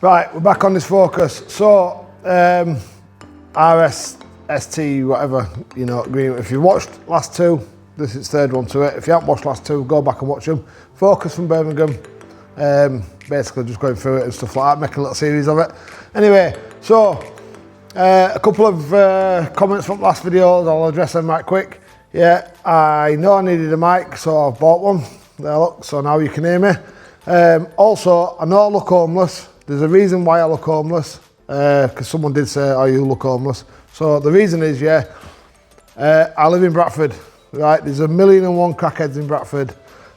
Right, we're back on this Focus. So, RS, ST, whatever, you know, green. If you watched last two, this is third one to it. If you haven't watched last two, go back and watch them. Focus from Birmingham. Basically just going through it and stuff like that, making a little series of it. Anyway, so, a couple of comments from last videos, I'll address them right quick. Yeah, I know I needed a mic, so I've bought one. There, look, so now you can hear me. Also, I know I look homeless. There's a reason why I look homeless, because someone did say, oh, you look homeless. So the reason is, yeah, I live in Bradford, right? There's 1,000,001 crackheads in Bradford.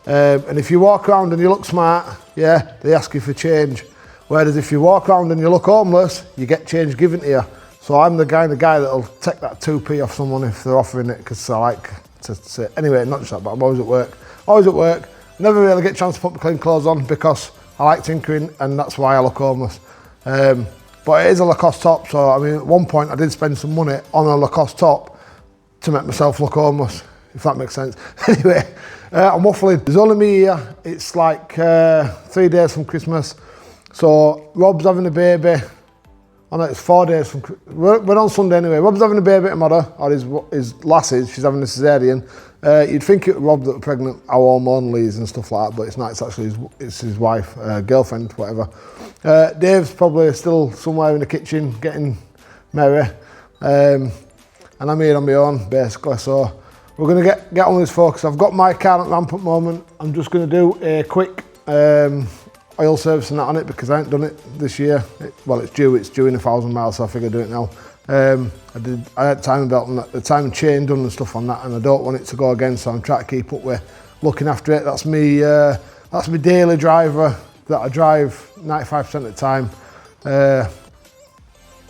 And if you walk around and you look smart, yeah, they ask you for change. Whereas if you walk around and you look homeless, you get change given to you. So I'm the guy that'll take that 2p off someone if they're offering it, because I like to say, anyway, not just that, but I'm always at work. Always at work, never really get a chance to put my clean clothes on because I like tinkering, and that's why I look homeless. But it is a Lacoste top, so I mean, at one point I did spend some money on a Lacoste top to make myself look homeless, if that makes sense. Anyway, I'm waffling. There's only me here. It's like 3 days from Christmas. So Rob's having a baby. Oh no, it's 4 days from, we're on Sunday anyway. Rob's having a baby tomorrow, or his lasses, she's having a cesarean. You'd think it was Rob that was pregnant, how hormonally is and stuff like that, but it's not, it's actually his wife, girlfriend, whatever. Dave's probably still somewhere in the kitchen getting merry. And I'm here on my own, basically, so we're gonna get on with this Focus. I've got my car at ramp at the moment. I'm just gonna do a quick oil service and that on it because I haven't done it this year. Well, it's due in 1,000 miles, so I figure I'd do it now. I had timing belt and the timing chain done and stuff on that, and I don't want it to go again, so I'm trying to keep up with looking after it. That's my daily driver that I drive 95% of the time.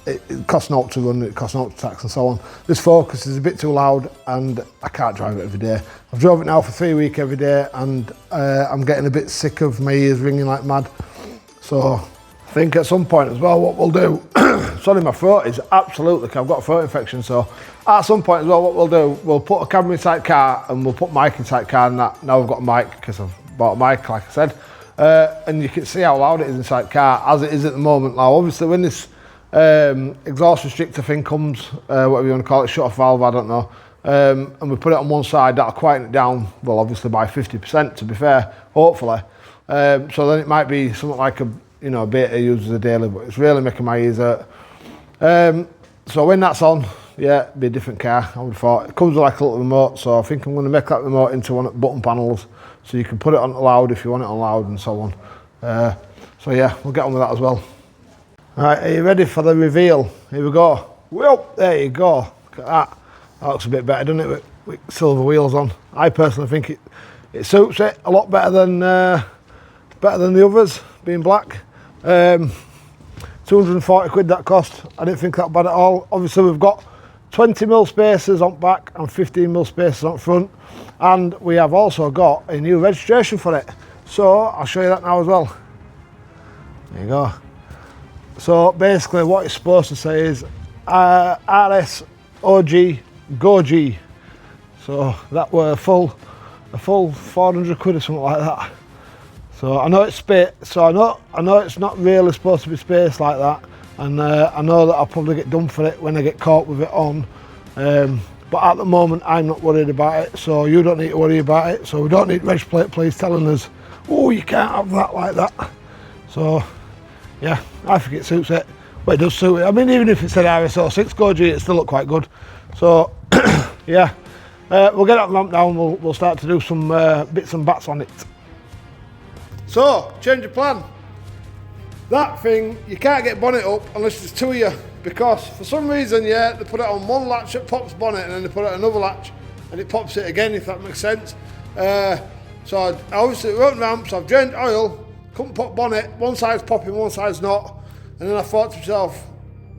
It costs naught to run, it costs naught to tax and so on. This Focus is a bit too loud and I can't drive it every day. I've drove it now for 3 weeks every day, and I'm getting a bit sick of my ears ringing like mad. So I think at some point as well, what we'll do, sorry, my throat is absolutely, I've got a throat infection, so at some point as well, what we'll do, we'll put a camera inside car and we'll put mic inside car, and that, now I've got a mic because I've bought a mic, like I said, and you can see how loud it is inside car, as it is at the moment. Now obviously when this exhaust restrictor thing comes, whatever you want to call it, shut off valve, I don't know, and we put it on one side, that'll quieten it down, well obviously by 50% to be fair, hopefully. So then it might be something like a beta uses a daily, but it's really making my ears hurt. So when that's on, yeah, it'd be a different car, I would have thought. It comes with like a little remote, so I think I'm going to make that remote into one of the button panels, so you can put it on loud if you want it on loud and so on. So yeah, we'll get on with that as well. Alright, are you ready for the reveal? Here we go. Well, there you go. Look at that. That looks a bit better, doesn't it, with silver wheels on. I personally think it suits it a lot better than the others, being black. 240 quid that cost. I didn't think that bad at all. Obviously we've got 20mm spacers on back and 15mm spacers on front, and we have also got a new registration for it. So I'll show you that now as well. There you go. So basically what it's supposed to say is RS OG Go G. So that were a full 400 quid or something like that. So I know it's so I know it's not really supposed to be spaced like that, and I know that I'll probably get done for it when I get caught with it on. But at the moment I'm not worried about it, so you don't need to worry about it. So we don't need reg plate please telling us, oh, you can't have that like that. So yeah, I think it suits it. But it does suit it. I mean, even if it said RS06 Go G, it still look quite good. So yeah, we'll get that lamp down. We'll start to do some bits and bats on it. So, change of plan. That thing, you can't get bonnet up unless there's two of you, because for some reason, yeah, they put it on one latch that pops bonnet, and then they put it on another latch and it pops it again, if that makes sense. So obviously we opened ramps, I've drained oil, couldn't put bonnet, one side's popping, one side's not, and then I thought to myself,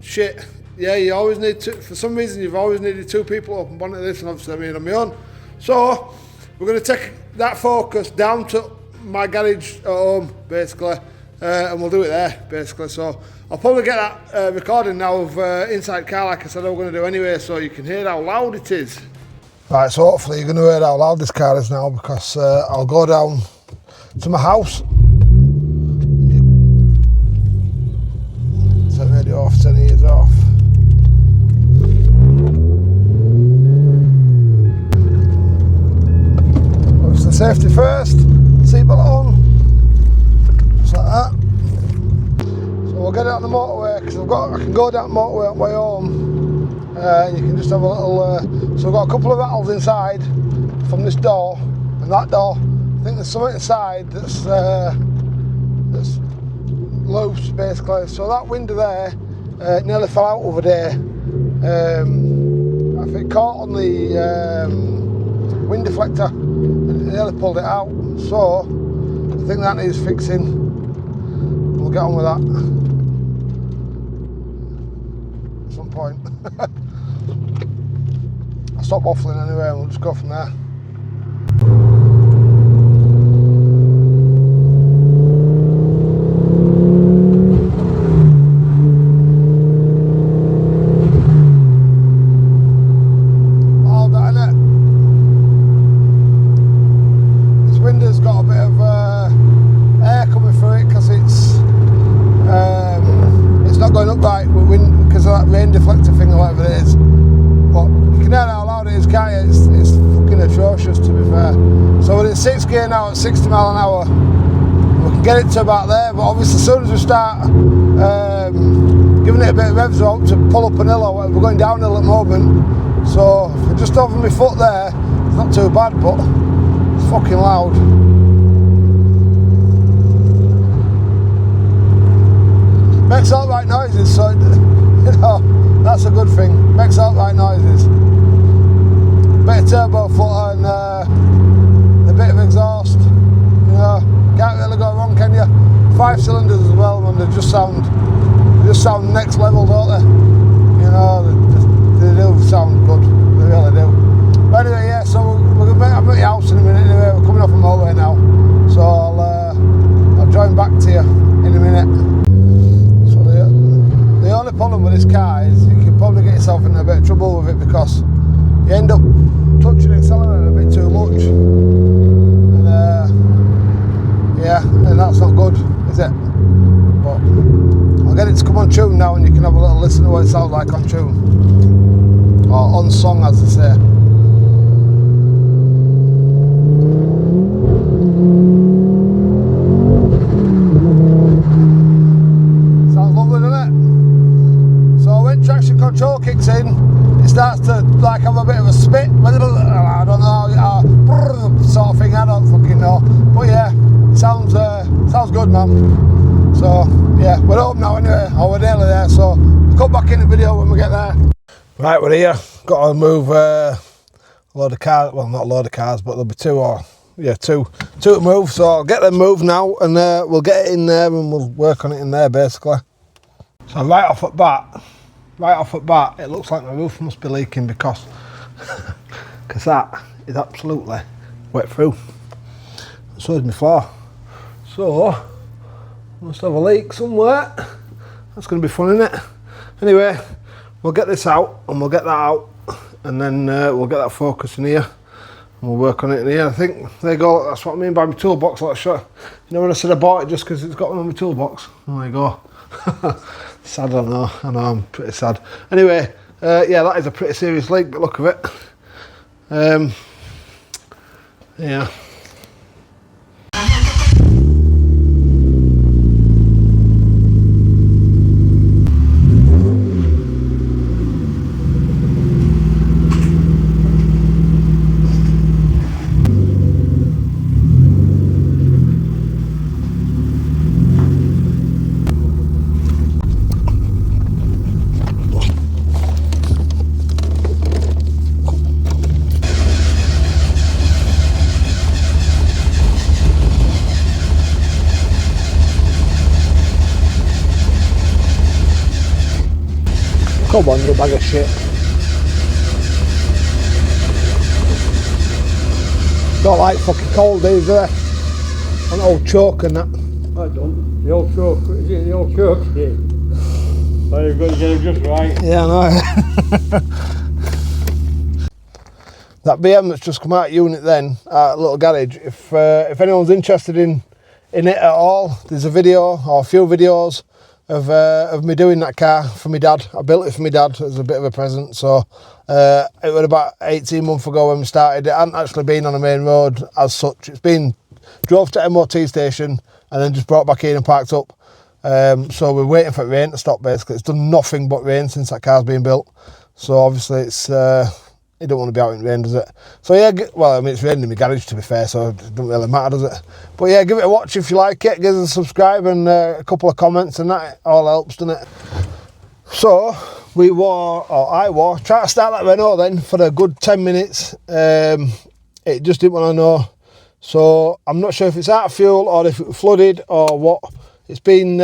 shit, yeah, you always need to, for some reason you've always needed two people open bonnet this, and obviously I'm here on my own. So we're going to take that Focus down to my garage at home, basically, and we'll do it there, basically. So I'll probably get that recording now of inside car, like I said I was going to do anyway, so you can hear how loud it is. Right, so hopefully you're going to hear how loud this car is now, because I'll go down to my house. the motorway because I can go down the motorway on my home. You can just have a little. So I've got a couple of rattles inside from this door and that door. I think there's something inside that's loose basically. So that window there nearly fell out over there. I think it caught on the wind deflector and it nearly pulled it out. So I think that needs fixing. We'll get on with that at some point. I'll stop waffling anyway and we'll just go from there. All that in it. This window's got a bit of air coming through it because it's not going up right with wind because of that rain deflector thing or whatever it is. But you can hear how loud it is, can't you? It's fucking atrocious, to be fair. So we're in 6th gear now at 60 mile an hour. We can get it to about there, but obviously as soon as we start giving it a bit of revs out to pull up an hill or whatever, we're going downhill at the moment. So if we're just over my foot there, it's not too bad, but it's fucking loud. Makes all right noises, so you know that's a good thing. Makes all right noises. Bit of turbo footer and a bit of exhaust. You know, can't really go wrong, can you? 5 cylinders as well, man. They just sound next level, don't they? You know, they do sound good. They really do. But anyway, yeah. So I'm at the house in a minute. Anyway, we're coming off the motorway now, so I'll join back to you in a minute. The only problem with this car is you can probably get yourself in a bit of trouble with it because you end up touching the accelerator a bit too much, and yeah, and that's not good, is it? But I'll get it to come on tune now, and you can have a little listen to what it sounds like on tune, or on song, as they say. Traction control kicks in, it starts to like have a bit of a spit, I don't know, sort of thing, I don't fucking know, but yeah, sounds good, man. So yeah, we're home now anyway, or we're nearly there, so we'll come back in the video when we get there. Right, we're here, got to move a load of cars, well not a load of cars, but there'll be two to move, so I'll get them moved now and we'll get it in there and we'll work on it in there basically. So right off at bat, it looks like my roof must be leaking because that is absolutely wet through. And so is my floor. So, must have a leak somewhere. That's going to be fun, isn't it? Anyway, we'll get this out and we'll get that out and then we'll get that focus in here and we'll work on it in here. I think, there you go, that's what I mean by my toolbox. Like, sure. You know when I said I bought it just because it's got one on my toolbox? There you go. Sad, I know, I'm pretty sad. Anyway, yeah, that is a pretty serious leak, but look at it. Yeah. Come on, you bag of shit. Don't like fucking cold days, do they? An old choke and that. I don't. The old choke, is it the old choke? Yeah. Well, you've got to get them just right. Yeah, I know. That BM that's just come out of unit then, at a little garage, if anyone's interested in it at all, there's a video, or a few videos, of me doing that car for my dad. I built it for my dad as a bit of a present, so it was about 18 months ago when we started. It hadn't actually been on a main road as such. It's been drove to MOT station and then just brought back in and parked up. So we're waiting for it rain to stop. Basically, it's done nothing but rain since that car's been built. So obviously it's you don't want to be out in rain, does it? So yeah, well, I mean, it's raining in my garage, to be fair, so it doesn't really matter, does it? But yeah, give it a watch if you like it. Give us a subscribe and a couple of comments, and that all helps, doesn't it? So I wore, trying to start that Renault then for a good 10 minutes. It just didn't want to know. So I'm not sure if it's out of fuel or if it flooded or what. It's been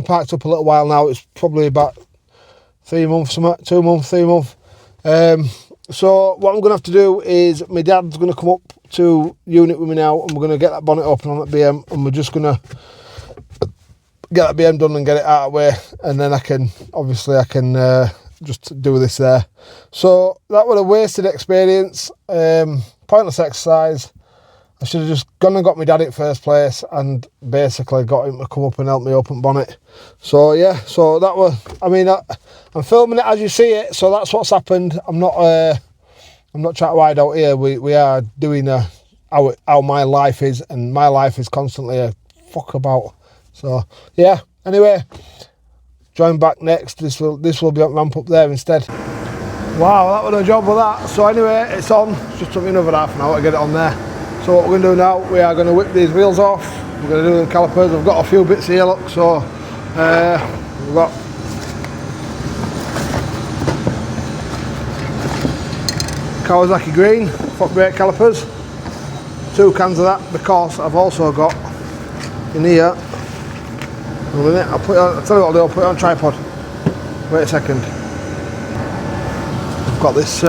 parked up a little while now. It's probably about 3 months, 2 months, 3 months. So what I'm going to have to do is my dad's going to come up to unit with me now, and we're going to get that bonnet open on that BM, and we're just going to get that BM done and get it out of the way, and then I can just do this there. So that was a wasted experience, pointless exercise. I should have just gone and got my dad in first place and basically got him to come up and help me open bonnet. So yeah, so that was, I mean, I'm filming it as you see it, so that's what's happened. I'm not trying to hide out here. We are doing how my life is, and my life is constantly a fuck about. So yeah, anyway, join back next. This will be on ramp up there instead. Wow, that was a job with that. So anyway, it's on. It's just took me another half an hour to get it on there. So what we're going to do now, we are going to whip these wheels off. We're going to do the calipers. I've got a few bits here, look. So we've got Kawasaki green foot brake calipers, 2 cans of that, because I've also got in here, a minute, I'll tell you what I'll do, I'll put it on tripod. Wait a second. I've got this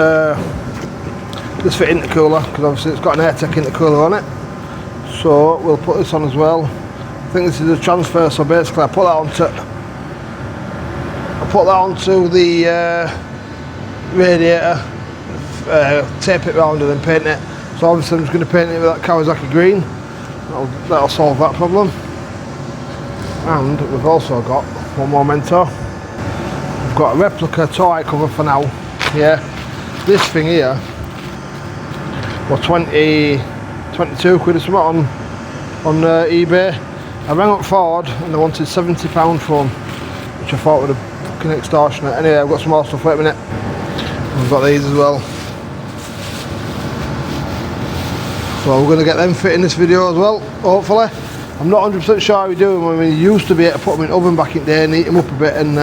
fit intercooler, because obviously it's got an AirTech intercooler on it. So we'll put this on as well. I think this is a transfer, so basically I put that onto the radiator, tape it round and then paint it. So obviously I'm just going to paint it with that Kawasaki green. That'll solve that problem. And we've also got one more mentor. We've got a replica toy cover for now. Yeah, this thing here was 22 quid or something on eBay. I rang up Ford and they wanted £70 for them, which I thought was a fucking extortionate. Anyway, I've got some more stuff, wait a minute. I've got these as well. So we're going to get them fit in this video as well, hopefully. I'm not 100% sure how we do them. I mean, you used to be able to put them in the oven back in the day and heat them up a bit and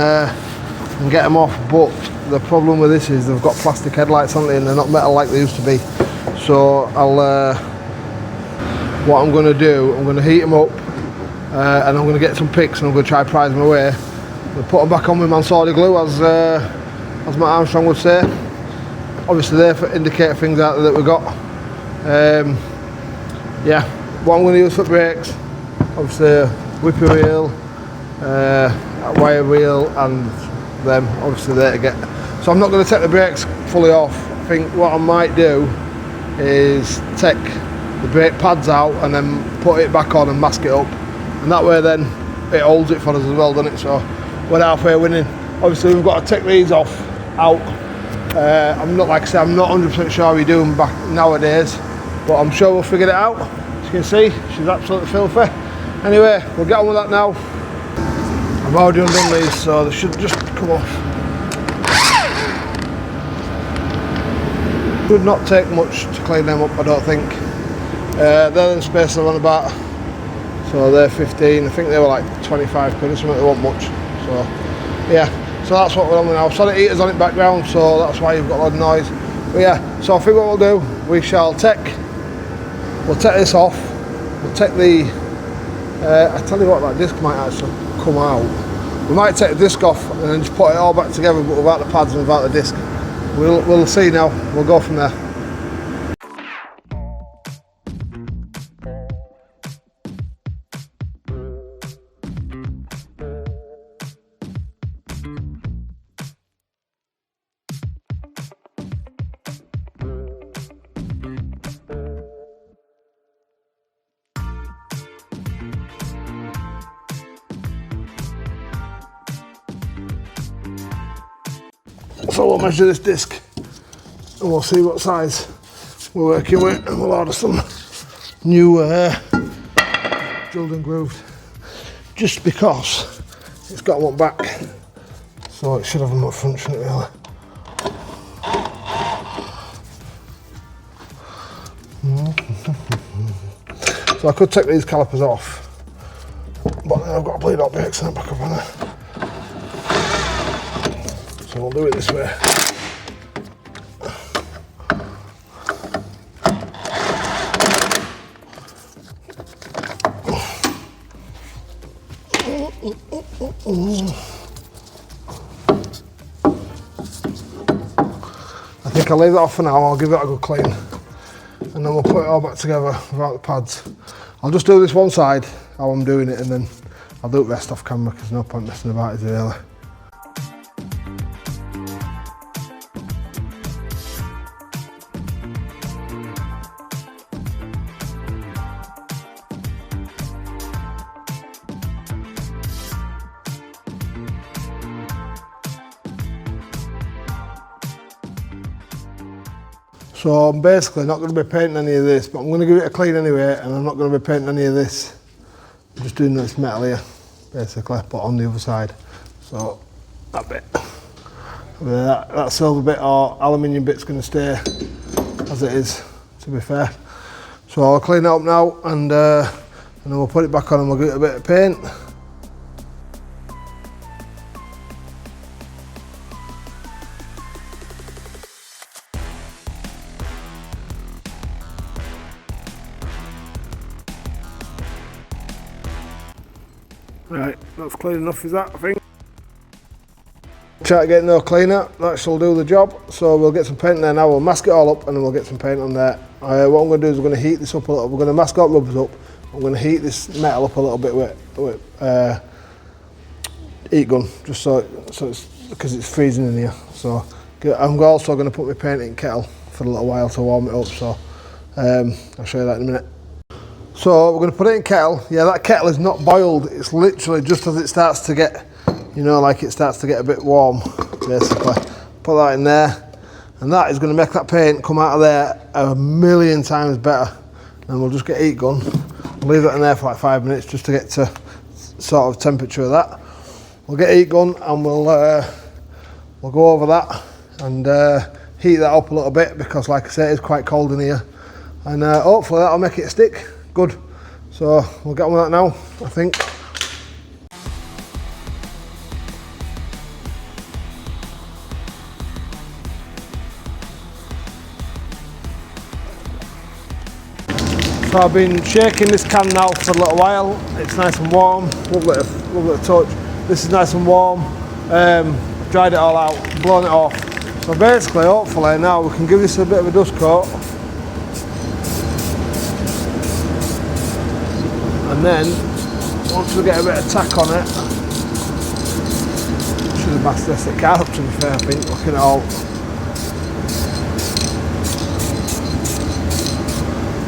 get them off, but the problem with this is they've got plastic headlights on them and they're not metal like they used to be. So what I'm going to do, I'm going to heat them up and I'm going to get some picks and I'm going to try to prise them away. We'll put them back on with Mansardi glue, as Matt Armstrong would say. Obviously they indicate things out there that we've got. Yeah, what I'm going to use for brakes, obviously a whipper wheel, a wire wheel and them, obviously there to get. So I'm not going to take the brakes fully off. I think what I might do is take the brake pads out and then put it back on and mask it up, and that way then it holds it for us as well, doesn't it? So we're halfway winning. Obviously we've got to take these out. I'm not, like I said, I'm not 100% sure how we do them back nowadays, but I'm sure we'll figure it out. As you can see, she's absolutely filthy. Anyway, we'll get on with that now. I've already undone these, so they should just come off. Should not take much to clean them up, I don't think. They're in space they're on about, so they're 15. I think they were like 25 quid or something, they weren't much. So yeah, so that's what we're on with now. Solid heaters on it background, so that's why you've got a lot of noise. But yeah, so I think what we'll do, we'll take this off, we'll take the, I tell you what, that disc might actually come out. We might take the disc off and then just put it all back together, but without the pads and without the disc. We'll see now, we'll go from there. So we'll measure this disc and we'll see what size we're working with, and we'll order some new drilled and grooved just because it's got one back, so it should have them up front, shouldn't it really? So I could take these calipers off, but then I've got to bleed out brakes and back up on it. So we'll do it this way. I think I'll leave that off for now. I'll give it a good clean, and then we'll put it all back together without the pads. I'll just do this one side, how I'm doing it, and then I'll do the rest off camera because no point messing about, is there really? So I'm basically not going to be painting any of this, but I'm going to give it a clean anyway, and I'm not going to be painting any of this. I'm just doing this metal here, basically, but on the other side. So that bit, that silver bit or aluminium bit's going to stay as it is, to be fair. So I'll clean it up now, and then we'll put it back on and we'll give it a bit of paint. Right, that's clean enough, is that, I think? Try to get no cleaner, that shall do the job. So we'll get some paint there now, we'll mask it all up and then we'll get some paint on there. What I'm going to do is we're going to heat this up a little, we're going to mask all rubbers up, I'm going to heat this metal up a little bit with heat gun, just so it's, because it's freezing in here. So I'm also going to put my paint in kettle for a little while to warm it up, so I'll show you that in a minute. So we're going to put it in kettle. Yeah, that kettle is not boiled, it's literally just as it starts to get, you know, like it starts to get a bit warm, basically. Put that in there, and that is going to make that paint come out of there a million times better. And we'll just get heat gun, we'll leave that in there for like 5 minutes just to get to sort of temperature of that. We'll get heat gun and we'll go over that and heat that up a little bit, because like I say, it's quite cold in here, and hopefully that'll make it stick good. So we'll get on with that now, I think. So I've been shaking this can now for a little while. It's nice and warm, lovely to touch. This is nice and warm. Dried it all out, blown it off. So basically, hopefully now we can give this a bit of a dust coat. And then, once we get a bit of tack on it, should have masked this car up, to be fair, I think, looking at all.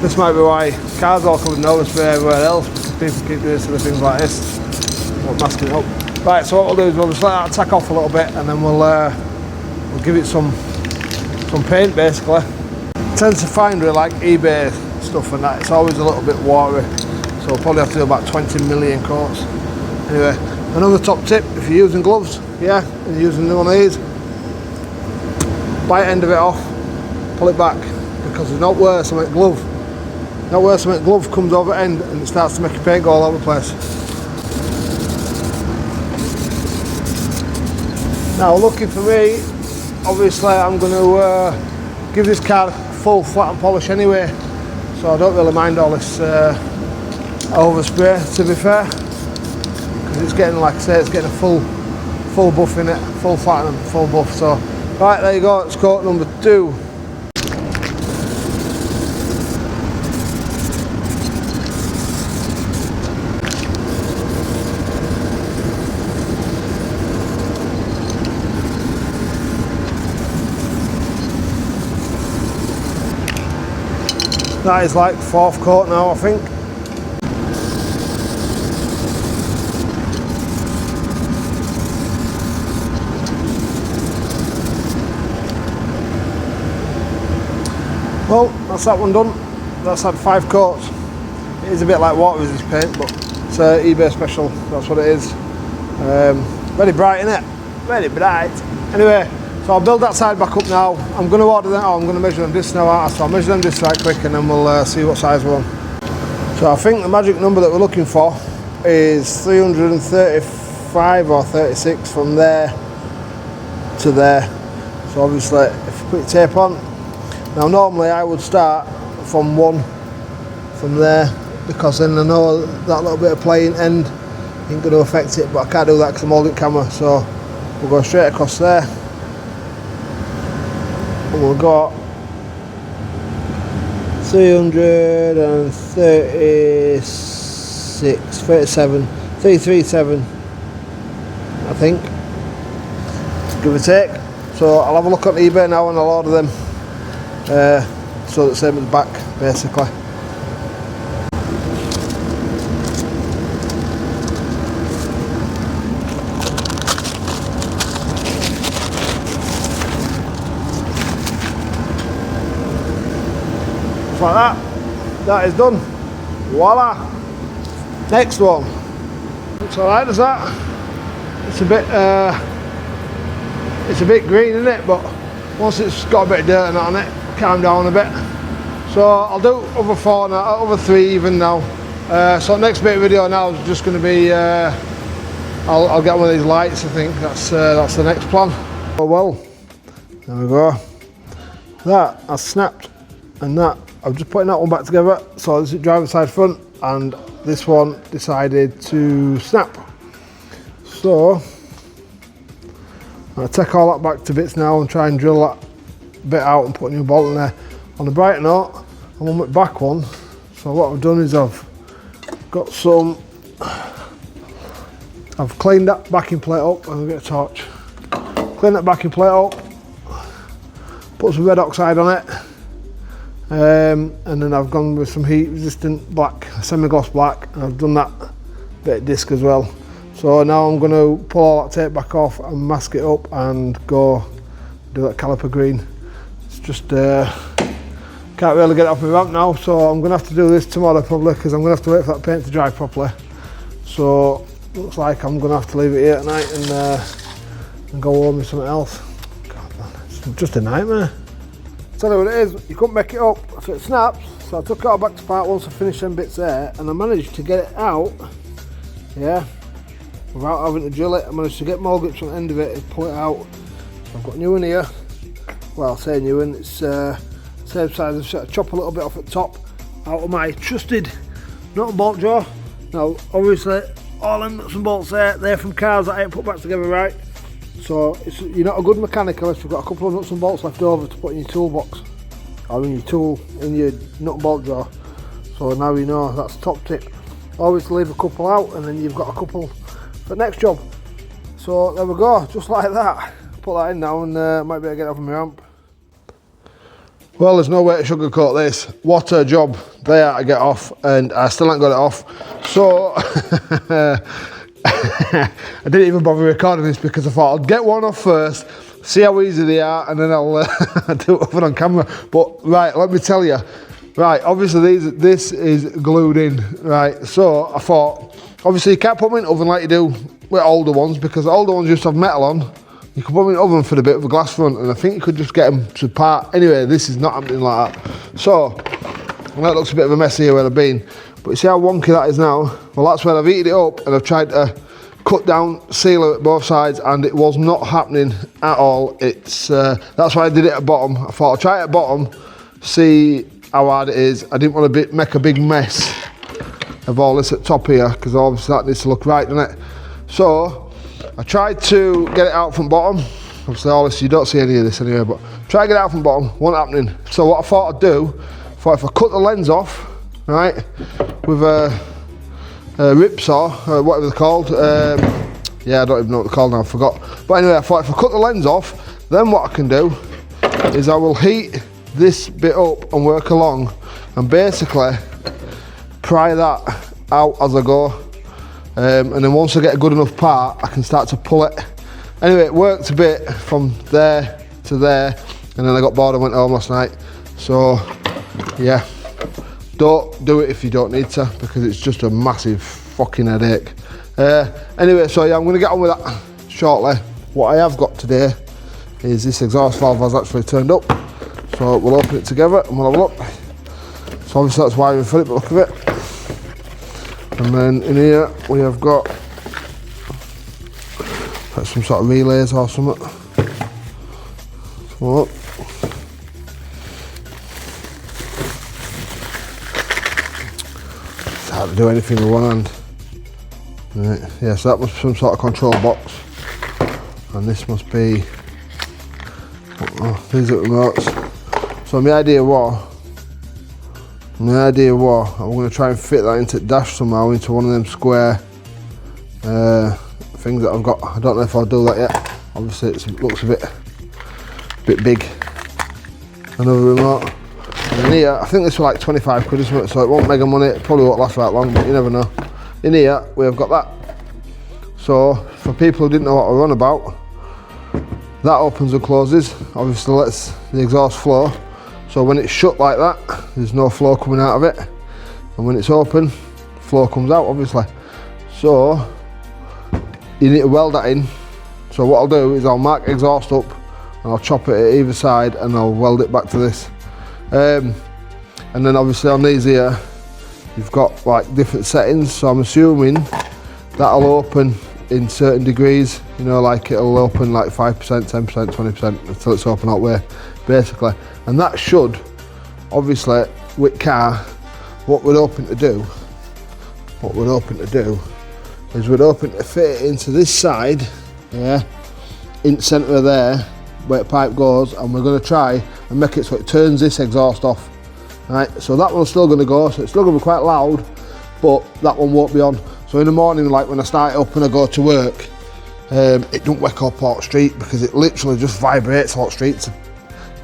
This might be why cars all come notice for everywhere else, because people keep doing silly things like this, not masking it up. Right, so what we'll do is we'll just let that tack off a little bit, and then we'll give it some paint, basically. I tend to find with like eBay stuff and that, it's always a little bit watery. So we'll probably have to do about 20 million coats. Anyway, another top tip, if you're using gloves, yeah, and you're using one of these, bite end of it off, pull it back, because there's not worse than a glove. Not worse than a glove comes over end and it starts to make your paint go all over the place. Now looking for me, obviously I'm going to give this car a full flat and polish anyway, so I don't really mind all this overspray, to be fair, because it's getting, like I say, it's getting a full buff in it, full flat and full buff. So right, there you go, it's coat number 2. That is like 4th coat now, I think. Well, that's that one done. That's had 5 coats. It is a bit like water resist paint, but It's eBay special, that's what it is. Very bright, innit? Very bright. Anyway, so I'll build that side back up now. I'm going to order them, I'm going to measure them discs now, aren't I? So I'll measure them discs right quick and then we'll see what size we're on. So I think the magic number that we're looking for is 335 or 36 from there to there. So obviously, if you put your tape on, now normally I would start from one, from there, because then I know that little bit of playing end ain't going to affect it, but I can't do that because I'm holding camera, so we'll go straight across there. And we'll go 337, I think, give or take. So I'll have a look on eBay now and I'll order them, so the same at the back, basically. Like that is done. Voila. Next one. Looks alright, does that? It's a bit green, isn't it? But once it's got a bit of dirt on it, calm down a bit. So I'll do other four now, other three even now. So next bit of video now is just going to be I'll get one of these lights. I think that's the next plan. Oh well, there we go. That has snapped, and that. I'm just putting that one back together. So this is driver side front, and this one decided to snap. So I'll take all that back to bits now and try and drill that bit out and put a new bolt in there. On the bright note, I'm on my back one. So what I've done is I've cleaned that backing plate up. I'll get a torch. Clean that backing plate up. Put some red oxide on it. And then I've gone with some heat resistant black, semi-gloss black, and I've done that bit of disc as well. So now I'm going to pull all that tape back off and mask it up and go do that caliper green. It's just can't really get it off my ramp now, so I'm going to have to do this tomorrow probably, because I'm going to have to wait for that paint to dry properly. So looks like I'm going to have to leave it here at night and go home with something else. God, man, it's just a nightmare. Tell you what it is, you couldn't make it up, so it snaps. So I took it all back to part once I finished them bits there, and I managed to get it out, yeah, without having to drill it. I managed to get more grips on the end of it and pull it out. So I've got a new one here. Well, I'll say new one, it's same size. I've set a chop a little bit off at the top out of my trusted nut and bolt jaw. Now obviously all them nuts and bolts there, they're from cars that I ain't put back together right. So you're not a good mechanic unless you've got a couple of nuts and bolts left over to put in your toolbox, or in your tool, in your nut and bolt drawer. So now you know, that's the top tip. Always leave a couple out, and then you've got a couple for the next job. So there we go, just like that. Put that in now and might be able to get it off my ramp. Well, there's no way to sugarcoat this. What a job they are to get off, and I still haven't got it off. So I didn't even bother recording this because I thought I'd get one off first, see how easy they are, and then I'll do it on camera. But right, let me tell you, right, obviously this is glued in, right? So I thought, obviously you can't put them in the oven like you do with older ones, because the older ones just have metal on. You can put them in the oven for a bit of a glass front, and I think you could just get them to part. Anyway, this is not happening like that. So that looks a bit of a mess here where I've been. But you see how wonky that is now? Well, that's where I've heated it up and I've tried to cut down sealer at both sides, and it was not happening at all. It's that's why I did it at bottom. I thought I'll try it at bottom, see how hard it is. I didn't want to make a big mess of all this at top here, because obviously that needs to look right, doesn't it? So I tried to get it out from bottom. Obviously all this, you don't see any of this anyway, but try to get it out from bottom, wasn't happening. So what I thought I'd do, if I cut the lens off, right, with a rip saw, whatever they're called. Yeah, I don't even know what they're called now, I forgot. But anyway, I thought if I cut the lens off, then what I can do is I will heat this bit up and work along, and basically pry that out as I go. And then once I get a good enough part, I can start to pull it. Anyway, it worked a bit from there to there, and then I got bored and went home last night. So yeah, don't do it if you don't need to, because it's just a massive fucking headache. Anyway, so yeah, I'm going to get on with that shortly. What I have got today is this exhaust valve has actually turned up. So we'll open it together and we'll have a look. So obviously that's wiring for it, but look at it. And then in here we have got like some sort of relays or something. So look. It's hard to do anything with one hand. Right. Yeah, so that must be some sort of control box. And this must be, these are the remotes. So my idea was, I'm going to try and fit that into the dash somehow, into one of them square things that I've got. I don't know if I'll do that yet. Obviously it looks a bit big. Another remote. And in here, I think this was like 25 quid, isn't it? So it won't mega money, it probably won't last that long, but you never know. In here, we have got that. So, for people who didn't know what we're on about, that opens and closes, obviously lets the exhaust flow. So when it's shut like that, there's no flow coming out of it. And when it's open, flow comes out, obviously. So, you need to weld that in. So what I'll do is I'll mark exhaust up, and I'll chop it at either side, and I'll weld it back to this. And then obviously on these here, you've got like different settings, so I'm assuming that'll open in certain degrees, you know, like it'll open like 5%, 10%, 20% until it's open all the way, basically. And that should, obviously, with car, what we're hoping to do is we're hoping to fit it into this side, yeah, in the centre of there, where the pipe goes, and we're going to try and make it so it turns this exhaust off. Right, so that one's still going to go, so it's still going to be quite loud, but that one won't be on. So in the morning, like when I start up and I go to work, it don't wake up Hawk Street, because it literally just vibrates Hawk Street,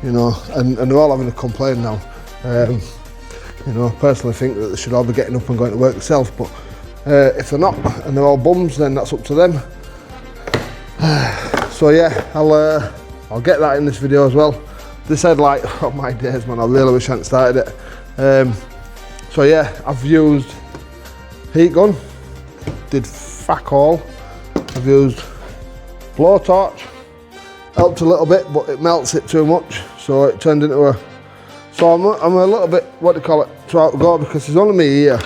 you know, and they're all having a complaint now. You know, I personally think that they should all be getting up and going to work themselves, but if they're not, and they're all bums, then that's up to them. So yeah, I'll get that in this video as well. This headlight, oh my days man, I really wish I hadn't started it. So yeah, I've used heat gun, did fuck all. I've used blowtorch, helped a little bit, but it melts it too much, so it turned into a, so I'm a little bit, what do you call it, try to go, because there's only me here.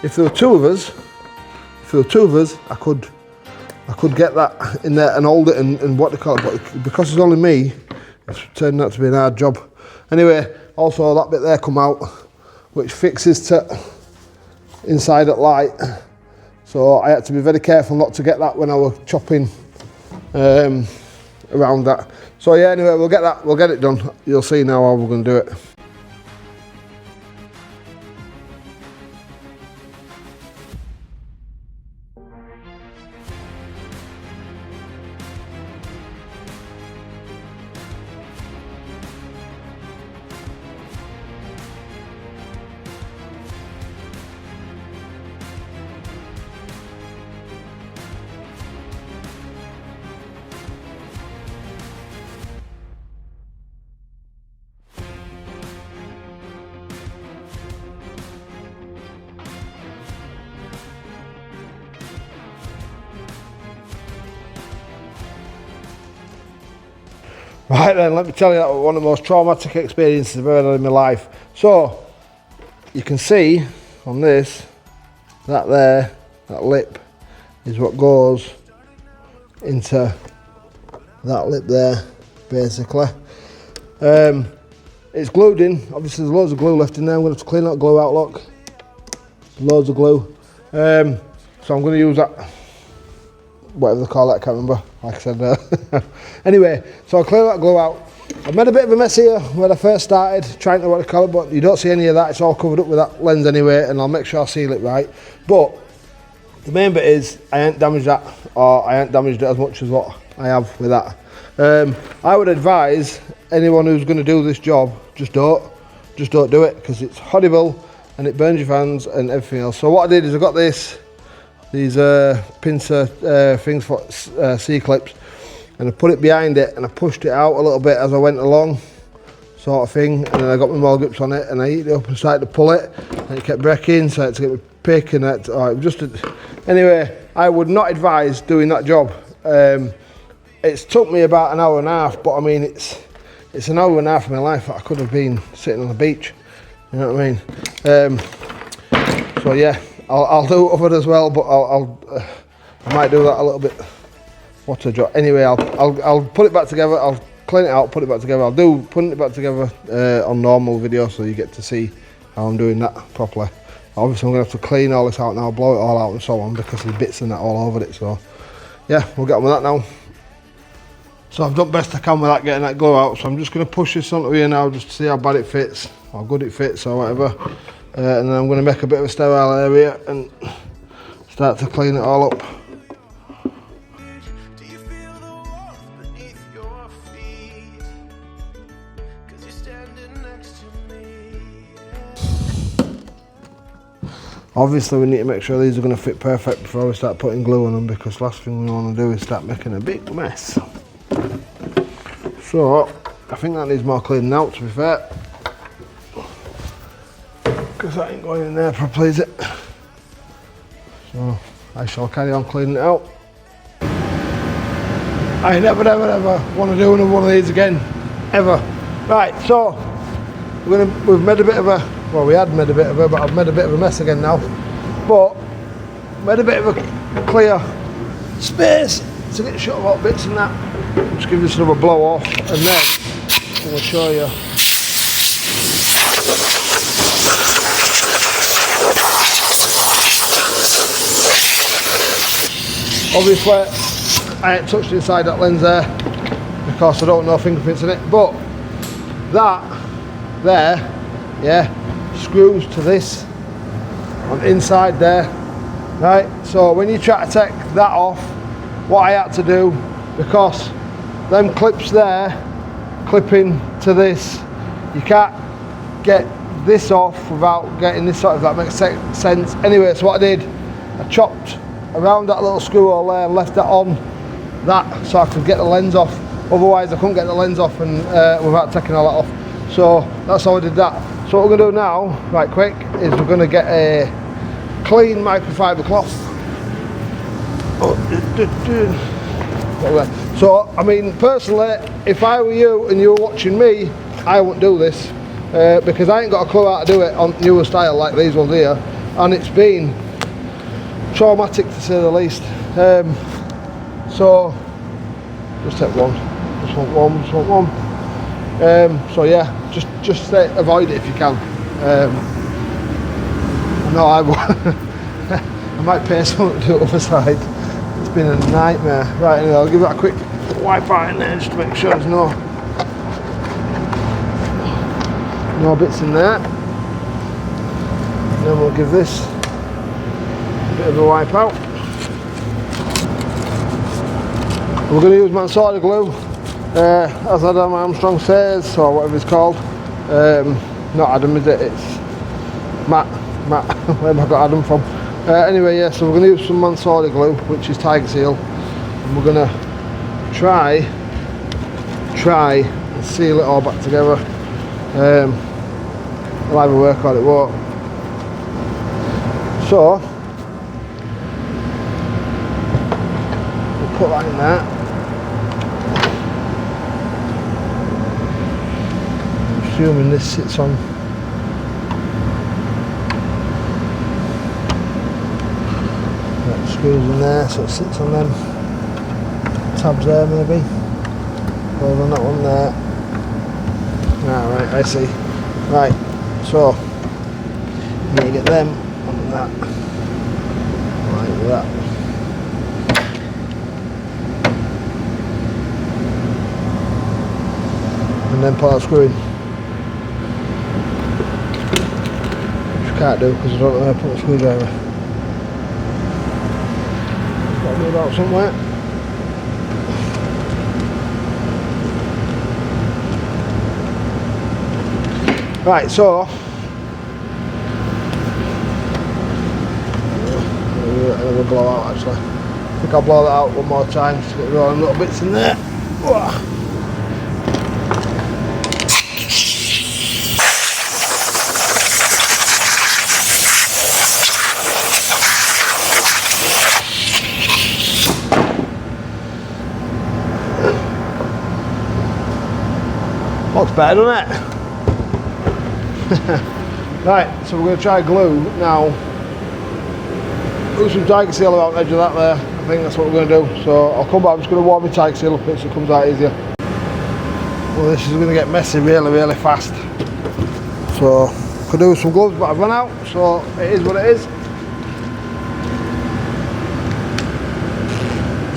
If there were two of us, I could get that in there and hold it and what do you call it, but because there's only me, it's turned out to be an hard job. Anyway, also that bit there come out, which fixes to inside at light. So I had to be very careful not to get that when I was chopping around that. So yeah, anyway, we'll get it done. You'll see now how we're going to do it. Right then, let me tell you, that was one of the most traumatic experiences I've ever had in my life. So, you can see on this, that there, that lip, is what goes into that lip there, basically. It's glued in, obviously there's loads of glue left in there. I'm going to have to clean that glue out, look. Loads of glue. So I'm going to use that, whatever they call that, I can't remember, like I said. Anyway, so I'll clear that glue out. I've made a bit of a mess here when I first started, trying to what to call it, but you don't see any of that, it's all covered up with that lens anyway, and I'll make sure I seal it right. But the main bit is, I ain't damaged that, or I ain't damaged it as much as what I have with that. I would advise anyone who's going to do this job, just don't do it, because it's horrible, and it burns your fans and everything else. So what I did is I got these pincer things for C-clips, and I put it behind it and I pushed it out a little bit as I went along, sort of thing, and then I got my more grips on it and I heated it up and started to pull it, and it kept breaking, so I had to get my pick and that. Anyway, I would not advise doing that job. It's took me about an hour and a half, but I mean, it's an hour and a half of my life that I could have been sitting on the beach. You know what I mean? So yeah, I'll do other as well, but I might do that a little bit. What a job. Anyway, I'll put it back together. I'll clean it out, put it back together. I'll do putting it back together on normal video, so you get to see how I'm doing that properly. Obviously, I'm gonna have to clean all this out now, blow it all out and so on, because there's bits and that all over it. So yeah, we'll get on with that now. So I've done best I can with that, getting that glue out. So I'm just gonna push this onto here now, just to see how bad it fits, how good it fits, or whatever. And then I'm gonna make a bit of a sterile area and start to clean it all up. Obviously we need to make sure these are going to fit perfect before we start putting glue on them, because last thing we want to do is start making a big mess. So I think that needs more cleaning out, to be fair, because that ain't going in there properly, is it? So I shall carry on cleaning it out. I never want to do another one of these again, ever. Right, so we've made a bit of a, well, we had made a bit of a, but I've made a bit of a mess again now. But made a bit of a clear space to get shut of all bits and that. Just give this another blow off, and then I'm going to show you. Obviously, I ain't touched inside that lens there because I don't know fingerprints in it, but that there, yeah, screws to this on inside there, right? So when you try to take that off, what I had to do, because them clips there clipping to this, you can't get this off without getting this off, if that makes sense. Anyway, so what I did, I chopped around that little screw hole there and left that on that so I could get the lens off. Otherwise I couldn't get the lens off and without taking all that off. So that's how I did that. So what we're going to do now, right quick, is we're going to get a clean microfiber cloth. So, I mean, personally, if I were you and you were watching me, I wouldn't do this because I ain't got a clue how to do it on newer style like these ones here, and it's been traumatic to say the least. So, just take one, just want one. So yeah, just avoid it if you can. No, I I might pay someone to do it the other side. It's been a nightmare. Right, anyway, I'll give it a quick wipe out in there just to make sure there's no bits in there. And then we'll give this a bit of a wipe out. We're going to use Mansoda glue. As Adam Armstrong says, or whatever it's called. Not Adam, is it? It's Matt. Where have I got Adam from? Anyway, yeah, so we're going to use some Mansoda glue, which is Tiger Seal, and we're going to try and seal it all back together. It'll either work or it won't. So we'll put that in there. Assuming this sits on that screws in there, so it sits on them tabs there maybe. Goes on that one there. Right, I see. Right, so you need to get them on that. Like that. And then put that screw in. Can't do because I don't know how to put a screwdriver. It's got to be about somewhere. Right, so we'll blow out actually. I think I'll blow that out one more time just to get all the little bits in there. Looks better, doesn't it? Right, so we're going to try glue now. Put some tiger seal around the edge of that there. I think that's what we're going to do. So I'll come back, I'm just going to warm my tiger seal up so it comes out easier. Well, this is going to get messy really fast. So could do with some gloves, but I've run out, so it is what it is.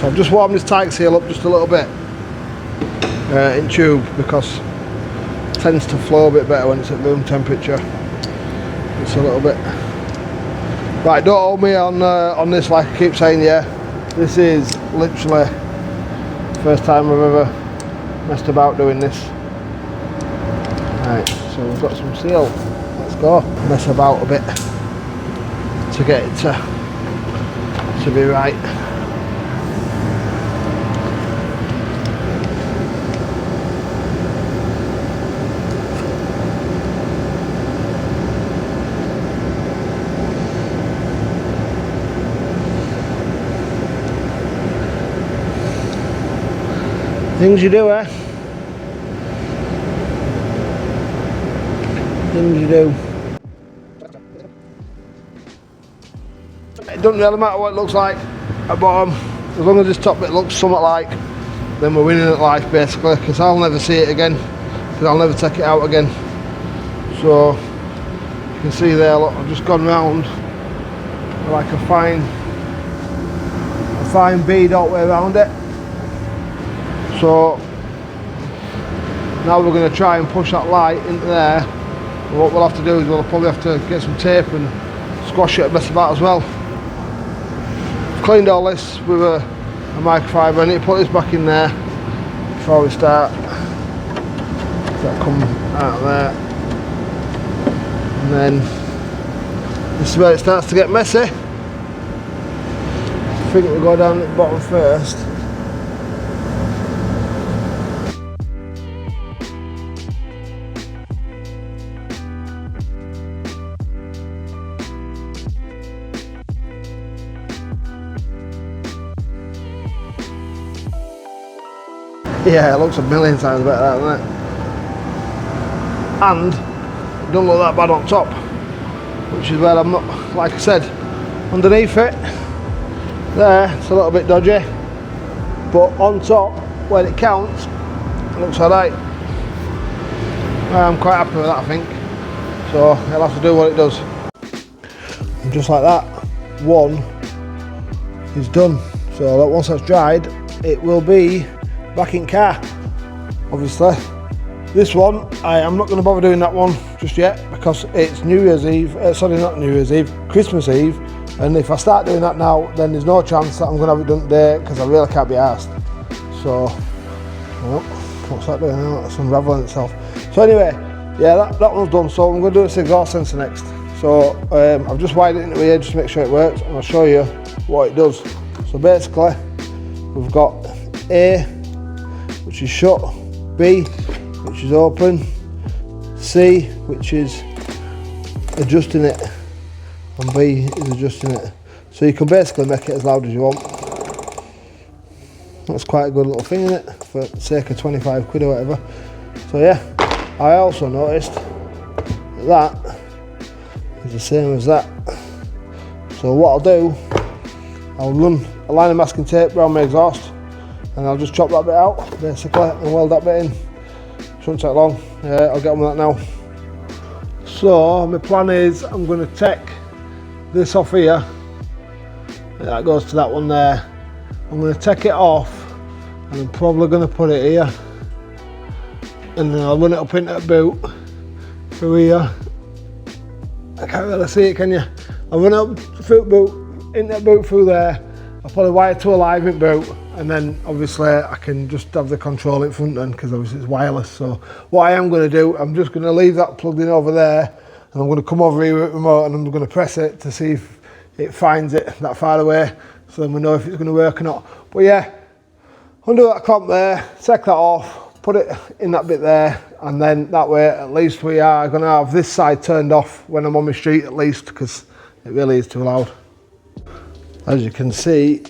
So I've just warmed this tiger seal up just a little bit in tube, because it tends to flow a bit better when it's at room temperature. It's a little bit. Right, don't hold me on this, like I keep saying. Yeah, this is literally the first time I've ever messed about doing this. Right, so we've got some seal. Let's go. Mess about a bit to get it to be right. Things you do, eh? Things you do. It doesn't really matter what it looks like at bottom, as long as this top bit looks somewhat like, then we're winning at life basically, because I'll never see it again, because I'll never take it out again. So you can see there, look, I've just gone round like a fine bead all the way around it. So now we're going to try and push that light into there, and what we'll have to do is we'll probably have to get some tape and squash it a bit about as well. I've cleaned all this with a microfiber. I need to put this back in there before we start. That come out of there, and then this is where it starts to get messy. I think we'll go down at the bottom first. Yeah, it looks a million times better, doesn't it? And it doesn't look that bad on top, which is where I'm not, like I said, underneath it, there, it's a little bit dodgy, but on top, where it counts, it looks alright. I'm quite happy with that, I think. So it'll have to do what it does. And just like that, one is done. So that once that's dried, it will be back in car, obviously. This one, I'm not going to bother doing that one just yet, because it's New Year's Eve, sorry, not New Year's Eve, Christmas Eve, and if I start doing that now, then there's no chance that I'm going to have it done today, because I really can't be arsed. So, oh, what's that doing now? It's unravelling itself. So anyway, yeah, that one's done, so I'm going to do this exhaust sensor next. So I've just wired it into here just to make sure it works, and I'll show you what it does. So basically, we've got A, which is shut, B, which is open, C, which is adjusting it, and B is adjusting it. So you can basically make it as loud as you want. That's quite a good little thing, isn't it? For circa 25 quid or whatever. So yeah, I also noticed that is the same as that. So what I'll do, I'll run a line of masking tape around my exhaust, and I'll just chop that bit out basically and weld that bit in. Shouldn't take long. I'll get on with that now. So my plan is I'm going to take this off here. That goes to that one there. I'm going to take it off, and I'm probably going to put it here, and then I'll run it up into the boot through here. I can't really see it, can you? I'll run it up through boot, into the boot through there. I'll probably wire to a live in boot, and then obviously I can just have the control in front then, because obviously it's wireless. So what I am going to do, I'm just going to leave that plugged in over there, and I'm going to come over here with the remote, and I'm going to press it to see if it finds it that far away, so then we know if it's going to work or not. But yeah, undo that clamp there, take that off, put it in that bit there, and then that way at least we are going to have this side turned off when I'm on my street, at least, because it really is too loud. As you can see,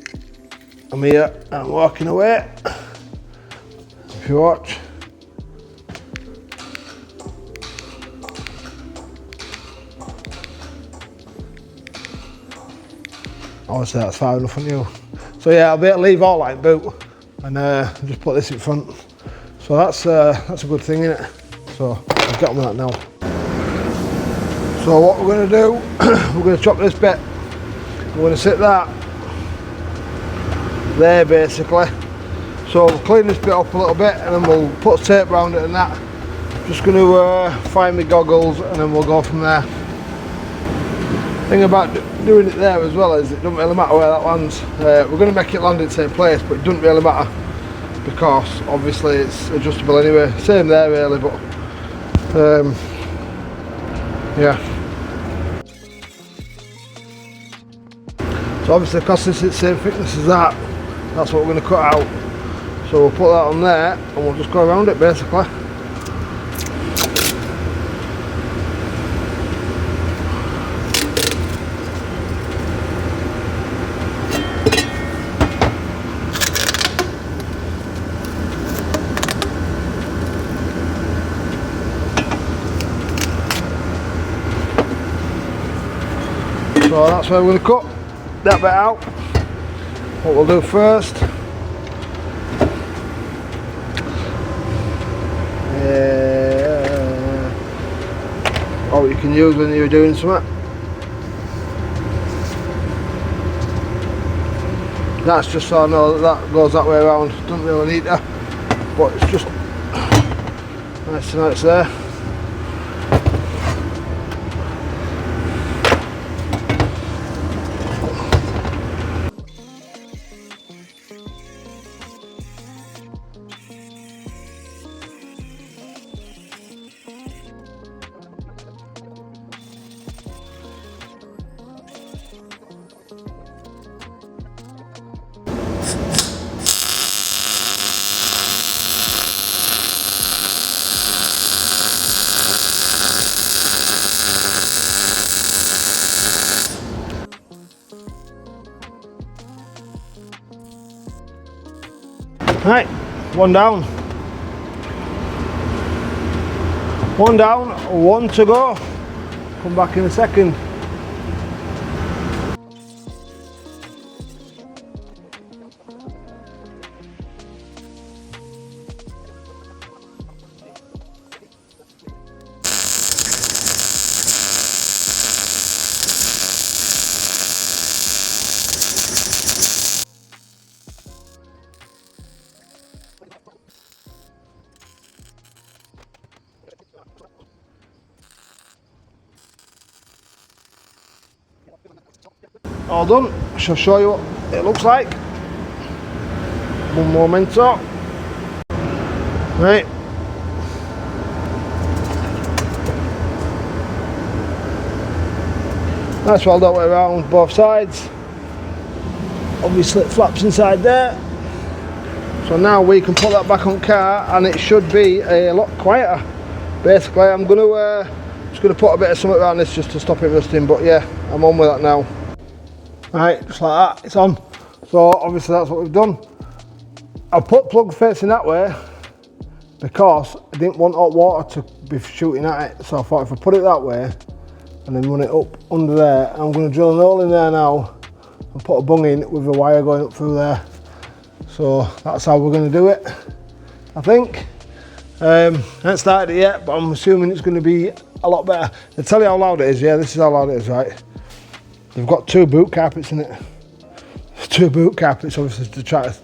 I'm here, I'm walking away. If you watch, obviously that's far enough on you. So yeah, I'll be able to leave all light boot and just put this in front. So that's a good thing, isn't it? So I'll get on with that now. So what we're going to do, we're going to chop this bit. We're going to sit that there basically. So we'll clean this bit up a little bit and then we'll put tape around it and that. Just going to find my goggles and then we'll go from there. The thing about doing it there as well is it doesn't really matter where that lands. We're going to make it land in the same place, but it doesn't really matter because obviously it's adjustable anyway. Same there really, but yeah. So obviously because this is the same thickness as that, that's what we're going to cut out. So we'll put that on there and we'll just go around it basically. So that's where we're going to cut that bit out. What we'll do first, or you can use when you're doing something. That's just so I know that goes that way around. Doesn't really need to, but it's just nice to know it's there. Right, one down, one to go. Come back in a second. All done. I shall show you what it looks like. One momento. Right. That's weld all the way around both sides. Obviously it flaps inside there. So now we can put that back on car and it should be a lot quieter. Basically I'm just gonna put a bit of something around this just to stop it rusting, but yeah, I'm on with that now. Right, just like that, it's on. So obviously that's what we've done. I put plug facing that way because I didn't want hot water to be shooting at it. So I thought if I put it that way and then run it up under there, I'm going to drill an hole in there now and put a bung in with a wire going up through there. So that's how we're going to do it, I think. I haven't started it yet, but I'm assuming it's going to be a lot better. I'll tell you how loud it is. Yeah, this is how loud it is, right? They've got 2 boot carpets in it. 2 boot carpets, obviously, to try to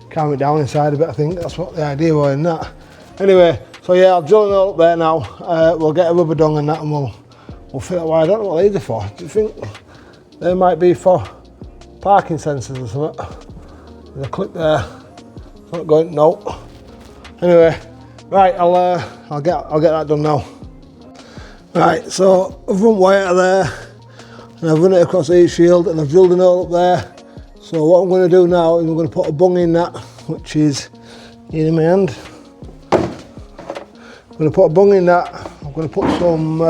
calm it down inside a bit. I think that's what the idea was in that. Anyway, so yeah, I'll drill it all up there now. We'll get a rubber dong and that, and we'll fit that wire. I don't know what these are for. Do you think they might be for parking sensors or something? There's a clip there. It's not going. No. Anyway, right. I'll get that done now. Right. So I've run wire there. And I've run it across the heat shield and I've drilled an hole up there. So what I'm going to do now is I'm going to put a bung in that, which is here in my hand. I'm going to put a bung in that. I'm going to put some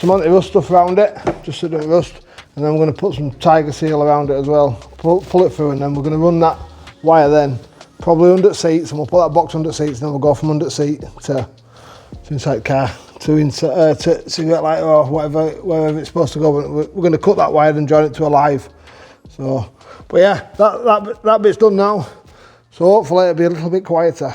anti-rust stuff around it, just so it doesn't rust. And then I'm going to put some tiger seal around it as well. Pull it through, and then we're going to run that wire then probably under the seats, and we'll put that box under the seats, and then we'll go from under the seat to inside the car. to insert to get like or whatever wherever it's supposed to go. We're going to cut that wire and join it to a live. So, but yeah, that bit's done now. So hopefully it'll be a little bit quieter.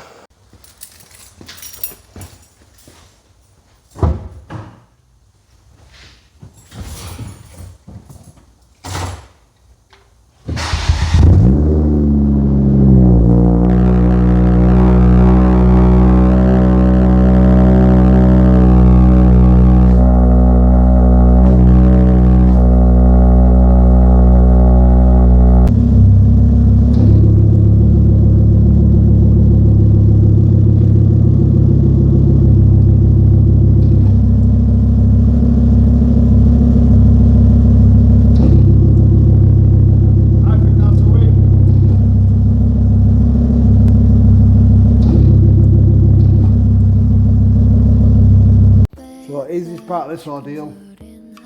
So easiest part of this ordeal,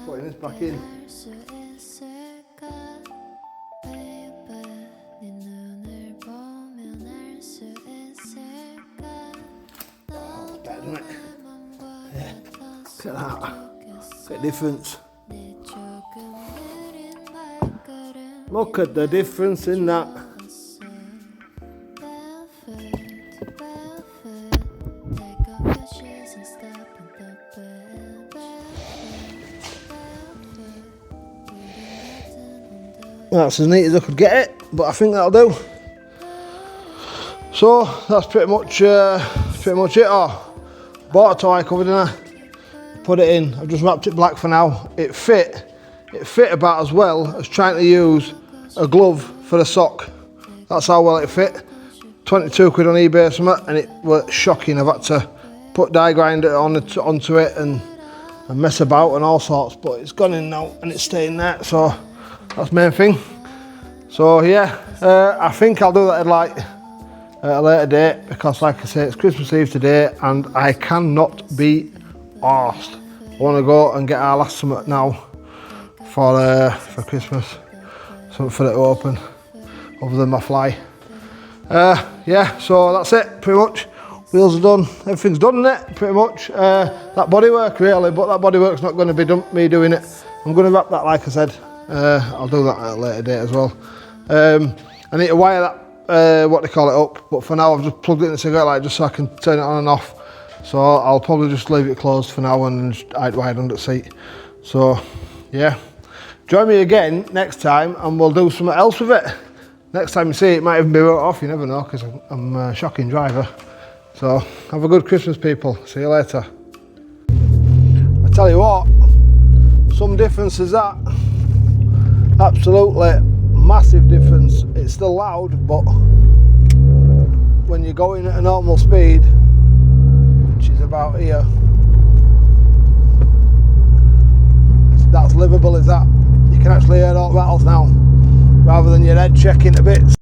putting this back in. Oh, it's better, isn't it? Yeah. Look at that. Look at the difference. Look at the difference in that. That's as neat as I could get it, but I think that'll do. So that's pretty much it. Oh, bought a toy cover, didn't I? Put it in. I've just wrapped it black for now. It fit about as well as trying to use a glove for a sock. That's how well it fit. 22 quid on eBay or something, and it was shocking. I've had to put die grinder onto it and mess about and all sorts, but it's gone in now and it's staying there. So that's the main thing. So yeah, I think I'll do that headlight at a later date because, like I say, it's Christmas Eve today and I cannot be arsed. I want to go and get our last summit now for Christmas. Something for it to open, other than my fly. Yeah, so that's it, pretty much. Wheels are done, everything's done, isn't it? Pretty much. That bodywork really, but that bodywork's not going to be me doing it. I'm going to wrap that, like I said. I'll do that at a later date as well. I need to wire that, what they call it, up, but for now I've just plugged it in the cigarette light just so I can turn it on and off. So I'll probably just leave it closed for now and just hide wide under the seat. So yeah, join me again next time and we'll do something else with it. Next time you see it, might even be wrote off, you never know, because I'm a shocking driver. So have a good Christmas, people. See you later. I tell you what, some difference is that. Absolutely massive difference. It's still loud, but when you're going at a normal speed, which is about here, that's livable, is that? You can actually hear all rattles now, rather than your head checking to bits.